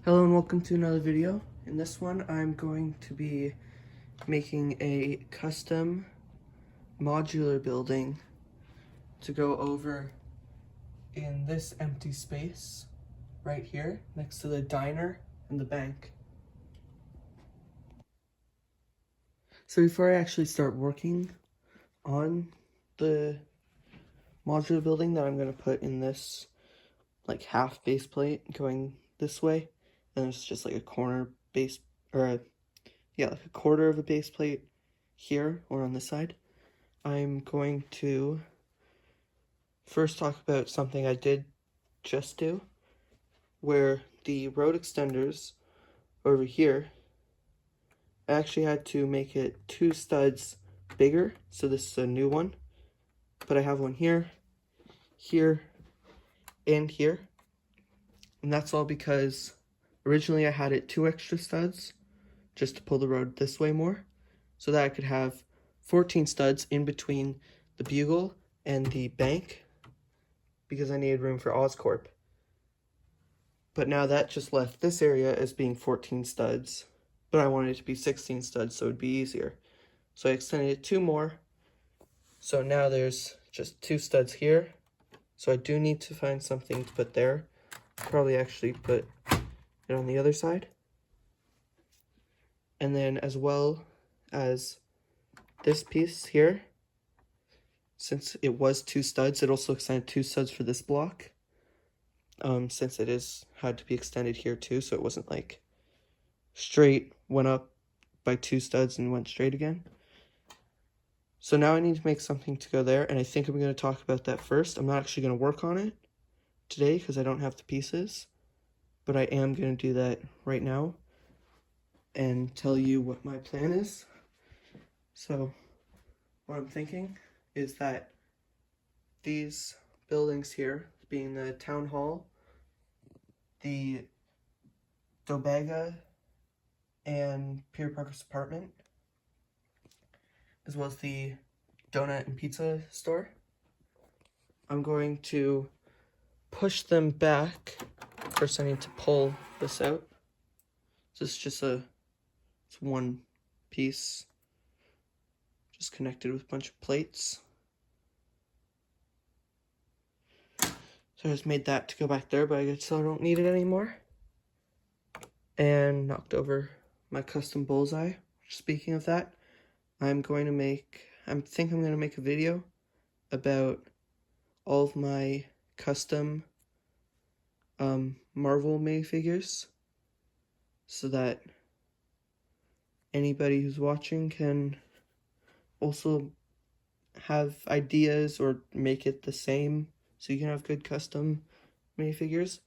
Hello and welcome to another video. In this one, I'm going to be making a custom modular building to go over in this empty space right here next to the diner and the bank. So before I actually start working on the modular building that I'm going to put in this like half base plate going this way, and it's just like a corner base or like a quarter of a base plate here or on this side. I'm going to first talk about something I did just do, where the road extenders over here, I actually had to make it 2 studs bigger, so this is a new one, but I have one here, here, and here, and that's all because originally I had it 2 extra studs just to pull the road this way more, so that I could have 14 studs in between the bugle and the bank because I needed room for Oscorp. But now that just left this area as being 14 studs, but I wanted it to be 16 studs so it'd be easier. So I extended it 2 more. So now there's just 2 studs here. So I do need to find something to put there. Probably actually put it on the other side. And then as well as this piece here, since it was 2 studs, it also extended 2 studs for this block. Since it had to be extended here too, so it wasn't like straight, went up by 2 studs and went straight again. So now I need to make something to go there, and I think I'm going to talk about that first. I'm not actually going to work on it today because I don't have the pieces, but I am going to do that right now and tell you what my plan is. So what I'm thinking is that these buildings here, being the town hall, the Dobega and Peter Parker's apartment, as well as the donut and pizza store, I'm going to push them back. First I need to pull this out. So this is just it's one piece, just connected with a bunch of plates. So I just made that to go back there, but I guess I don't need it anymore. And knocked over my custom bullseye. Speaking of that, I think I'm going to make a video about all of my custom Marvel minifigures, so that anybody who's watching can also have ideas or make it the same, so you can have good custom minifigures,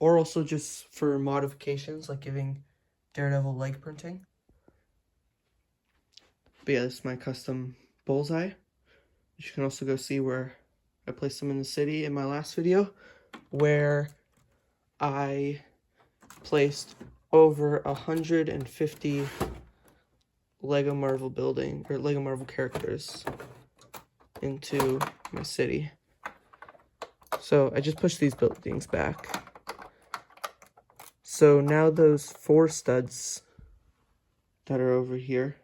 or also just for modifications like giving Daredevil leg printing. But yeah, this is my custom bullseye. You can also go see where I placed them in the city in my last video, where I placed over 150 Lego Marvel characters into my city. So I just pushed these buildings back. So now those 4 studs that are over here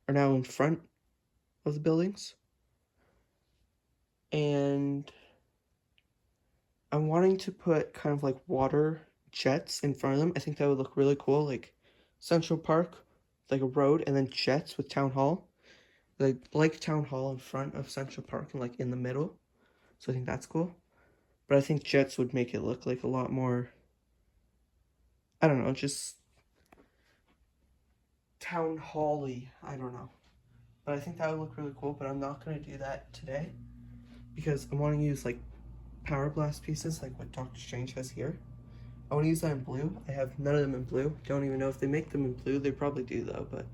are now in front of the buildings. And I'm wanting to put kind of like water jets in front of them. I think that would look really cool, like Central Park, like a road, and then jets with Town Hall. Like Town Hall in front of Central Park and like in the middle. So I think that's cool. But I think jets would make it look like a lot more, I don't know, just Town Hall-y, I don't know. But I think that would look really cool, but I'm not going to do that today because I want to use like Power Blast pieces like what Doctor Strange has here. I want to use that in blue. I have none of them in blue. Don't even know if they make them in blue. They probably do though, but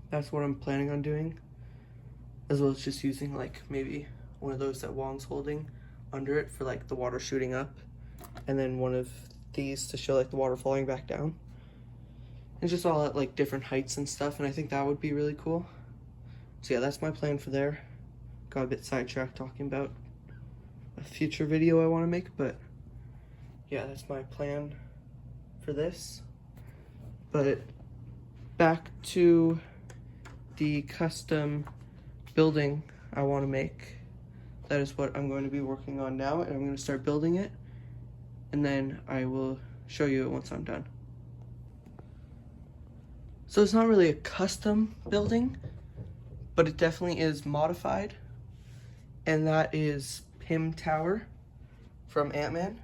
that's what I'm planning on doing. As well as just using like maybe one of those that Wong's holding under it for like the water shooting up, and then one of these to show like the water falling back down. And just all at like different heights and stuff, and I think that would be really cool. So yeah, that's my plan for there. Got a bit sidetracked talking about a future video I want to make, but yeah, that's my plan for this. But back to the custom building I want to make. That is what I'm going to be working on now, and I'm going to start building it, and then I will show you it once I'm done. So it's not really a custom building, but it definitely is modified, and that is Pym Tower from Ant-Man.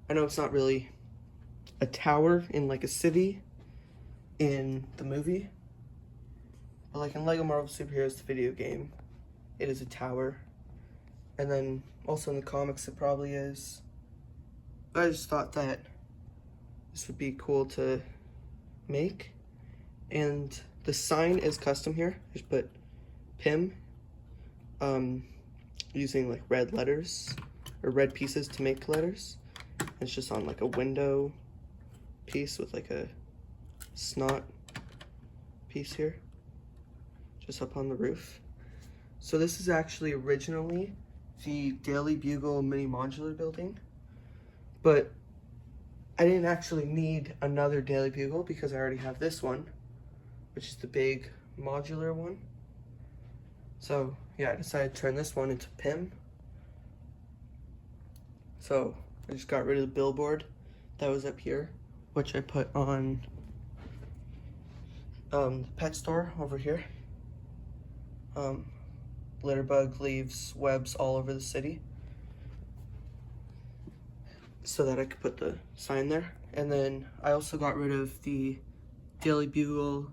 I know it's not really a tower in like a city in the movie, but like in LEGO Marvel Super Heroes, the video game, it is a tower. And then also in the comics it probably is. But I just thought that this would be cool to make. And the sign is custom here. I just put Pym using like red letters or red pieces to make letters. And it's just on like a window piece with like a snot piece here, just up on the roof. So this is actually originally the Daily Bugle mini modular building, but I didn't actually need another Daily Bugle because I already have this one, which is the big modular one. So yeah, I decided to turn this one into Pym. So I just got rid of the billboard that was up here, which I put on the pet store over here. Litterbug leaves webs all over the city so that I could put the sign there. And then I also got rid of the Daily Bugle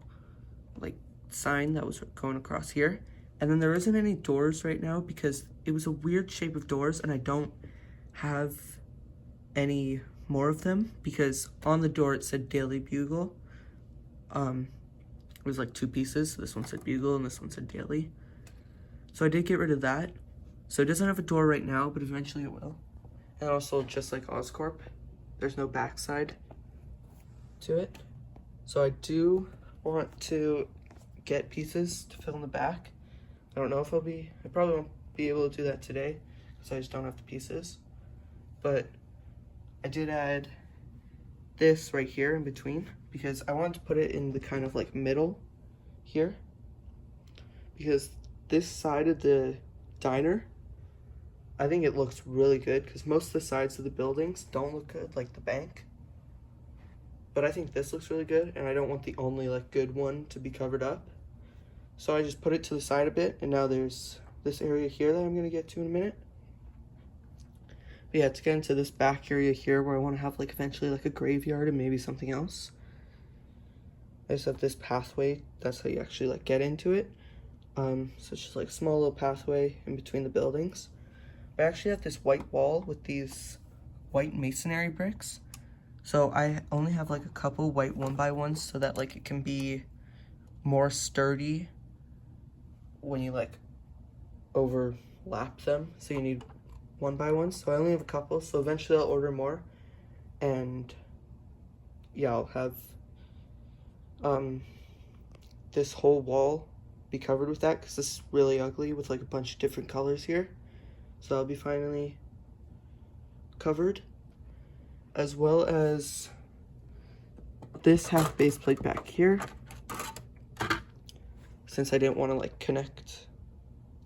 like sign that was going across here. And then there isn't any doors right now because it was a weird shape of doors, and I don't have any more of them because on the door it said Daily Bugle. It was like two pieces. This one said Bugle and this one said Daily. So I did get rid of that. So it doesn't have a door right now, but eventually it will. And also, just like Oscorp, there's no backside to it. So I do want to get pieces to fill in the back. I don't know if I probably won't be able to do that today because I just don't have the pieces. But I did add this right here in between because I wanted to put it in the kind of like middle here, because this side of the diner, I think it looks really good because most of the sides of the buildings don't look good, like the bank. But I think this looks really good, and I don't want the only like good one to be covered up. So I just put it to the side a bit, and now there's this area here that I'm gonna get to in a minute. But yeah, to get into this back area here where I want to have like eventually like a graveyard and maybe something else, I just have this pathway. That's how you actually like get into it. So it's just like a small little pathway in between the buildings. I actually have this white wall with these white masonry bricks. So I only have like a couple white 1x1s so that like it can be more sturdy when you like overlap them. So you need 1x1s. So I only have a couple. So eventually I'll order more. And yeah, I'll have this whole wall be covered with that because this is really ugly with like a bunch of different colors here. So I'll be finally covered, as well as this half base plate back here. Since I didn't want to like connect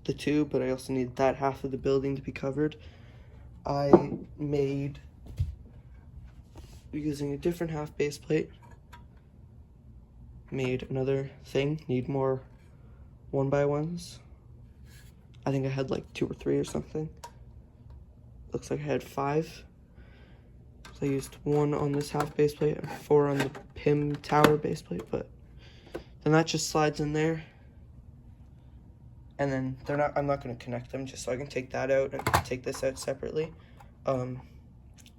the two, but I also need that half of the building to be covered, I made, using a different half base plate, made another thing. Need more 1x1s. I think I had like 2 or 3 or something. Looks like I had 5. So I used 1 on this half base plate and 4 on the Pym Tower base plate, but then that just slides in there. And then I'm not gonna connect them just so I can take that out and take this out separately. But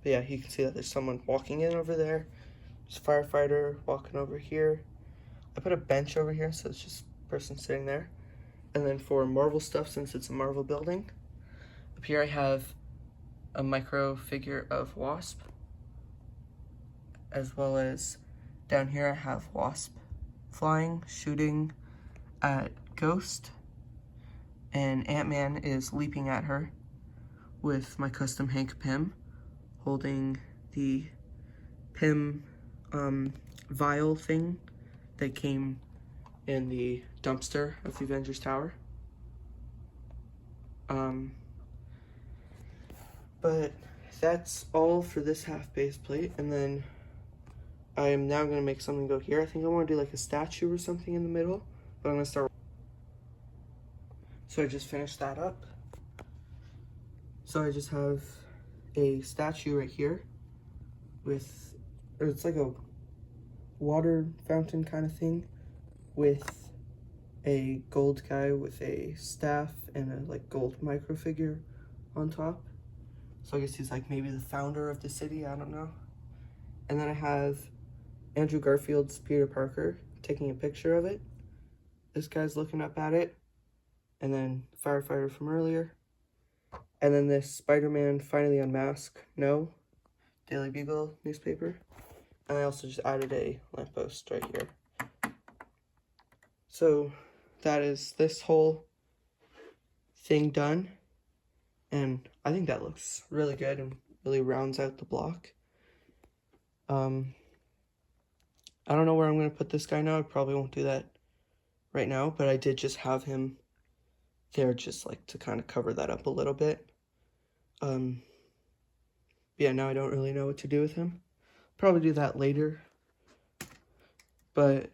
yeah, you can see that there's someone walking in over there. There's a firefighter walking over here. I put a bench over here, so it's just a person sitting there. And then for Marvel stuff, since it's a Marvel building, up here I have a micro figure of Wasp, as well as down here I have Wasp flying, shooting at Ghost, and Ant-Man is leaping at her with my custom Hank Pym, holding the Pym vial thing that came in the dumpster of the Avengers Tower. But that's all for this half base plate, and then I am now going to make something go here. I think I want to do like a statue or something in the middle, but I'm going to start. So I just finished that up. So I just have a statue right here with, it's like a water fountain kind of thing with a gold guy with a staff and a like gold micro figure on top. So I guess he's like maybe the founder of the city, I don't know. And then I have Andrew Garfield's Peter Parker taking a picture of it. This guy's looking up at it. And then firefighter from earlier. And then this Spider-Man finally unmasked, no, Daily Bugle newspaper. And I also just added a lamppost right here. So that is this whole thing done. And I think that looks really good and really rounds out the block. I don't know where I'm going to put this guy now. I probably won't do that right now, but I did just have him there just like to kind of cover that up a little bit. Yeah, now I don't really know what to do with him. Probably do that later. But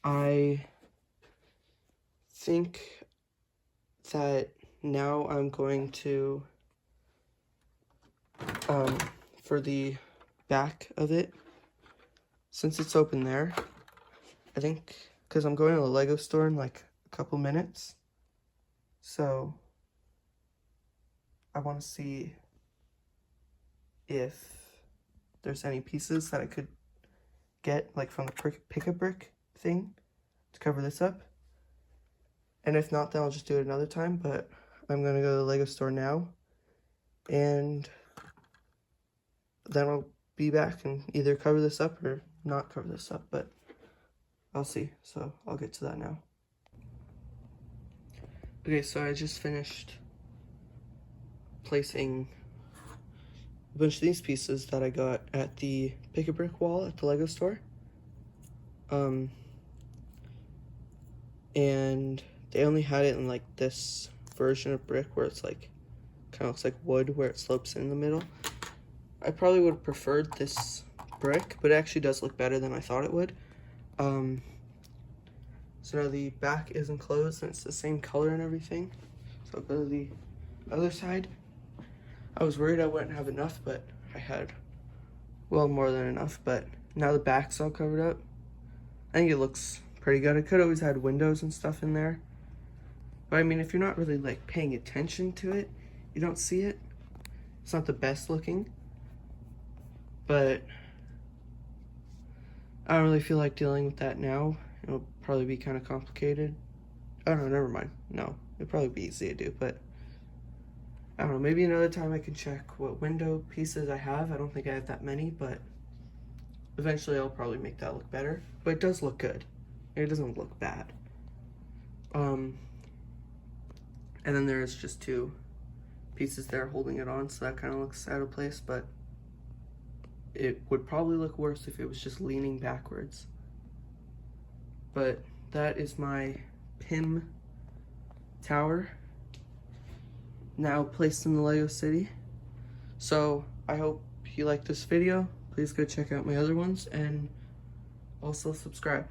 I think that now I'm going to, for the back of it, since it's open there, I think, because I'm going to the Lego store in like a couple minutes, so I want to see if there's any pieces that I could get like from the pick-a-brick thing to cover this up, and if not, then I'll just do it another time. But I'm gonna go to the Lego store now, and then I'll be back and either cover this up or not cover this up, but I'll see. So I'll get to that now. Okay, so I just finished placing a bunch of these pieces that I got at the pick-a-brick wall at the Lego store. And they only had it in like this version of brick where it's like kind of looks like wood where it slopes in the middle. I probably would have preferred this brick, but it actually does look better than I thought it would. So now the back is enclosed and it's the same color and everything. So I'll go to the other side. I was worried I wouldn't have enough, but I had well more than enough. But now the back's all covered up. I think it looks pretty good. I could always had windows and stuff in there. But I mean, if you're not really like paying attention to it, you don't see it. It's not the best looking. But I don't really feel like dealing with that now. It'll probably be kind of complicated. Oh no, never mind. No, it'll probably be easy to do, but I don't know, maybe another time I can check what window pieces I have. I don't think I have that many, but eventually I'll probably make that look better. But it does look good. It doesn't look bad. And then there's just two pieces there holding it on, so that kind of looks out of place, but it would probably look worse if it was just leaning backwards. But that is my Pym tower now placed in the Lego City. So I hope you like this video. Please go check out my other ones and also subscribe.